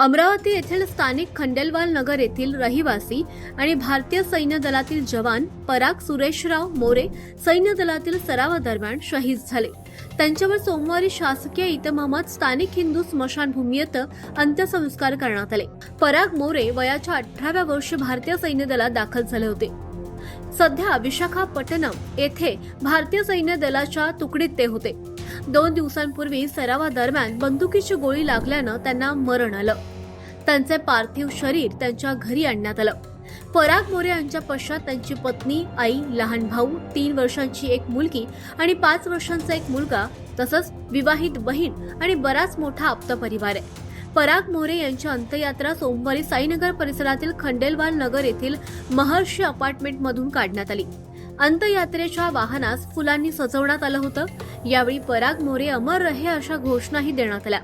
अमरावती येथील स्थानिक खंडेलवाल नगर येथील रहिवासी आणि भारतीय सैन्य दलातील जवान पराग सुरेशराव मोरे सैन्य दलातील सरावादरम्यान शहीद झाले। त्यांच्यावर सोमवारी शासकीय इतमामात स्थानिक हिंदू स्मशानभूमी येथे अंत्यसंस्कार करण्यात आले। पराग मोरे वयाच्या 18व्या वर्षी भारतीय सैन्य दलात दाखल झाले होते। सध्या विशाखापट्टणम येथे भारतीय सैन्य दलाच्या तुकडीत ते होते। 2 दिवसांपूर्वी सरावादरम्यान बंदुकीची गोळी लागल्यानं त्यांना मरण आलं। त्यांचे पार्थिव शरीर त्यांच्या घरी आणण्यात आलं। पराग मोरे यांच्या पश्चात त्यांची पत्नी, आई, लहान भाऊ, 3 वर्षांची एक मुलगी आणि 5 वर्षांचा एक मुलगा तसंच विवाहित बहीण आणि बराच मोठा आप्त परिवार आहे। पराग मोरे यांची अंत्ययात्रा सोमवारी साईनगर परिसरातील खंडेलवाल नगर येथील महर्षी अपार्टमेंट मधून काढण्यात आली। अंत्ययात्रेच्या वाहनास फुलांनी सजवण्यात आलं होतं। यावेळी पराग मोरे अमर रहे अशा घोषणाही देण्यात आल्या।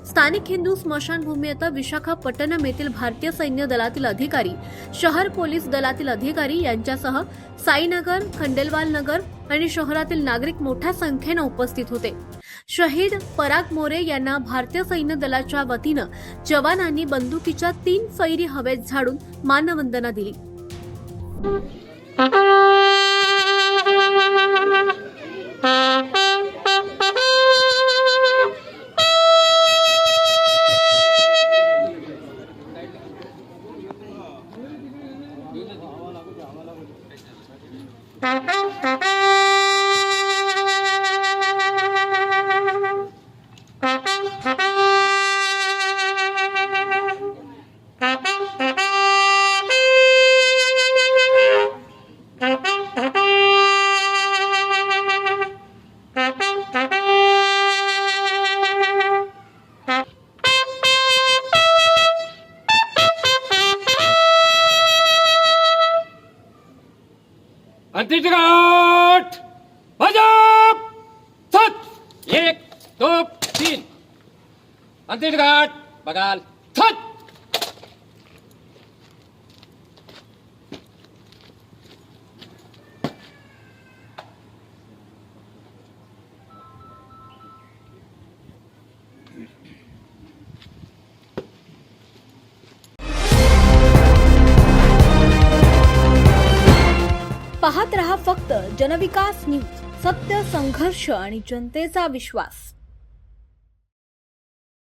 स्थानिक हिंदू स्मशानभूमी येथे विशाखापट्टणम येथील भारतीय सैन्य दलातील अधिकारी, शहर पोलीस दलातील अधिकारी यांच्यासह साईनगर, खंडेलवाल नगर आणि शहरातील नागरिक मोठ्या संख्येने उपस्थित होते। शहीद पराग मोरे यांना भारतीय सैन्य दलाच्या वतीनं जवानांनी बंदुकीच्या 3 फैरी हवेत झाडून मानवंदना दिली। अंतिघाट भाजप थत 1 2 3 अंतिघाट बघाल थत। पाहत रहा फक्त जनविकास न्यूज, सत्य, संघर्ष आणि जनतेचा विश्वास।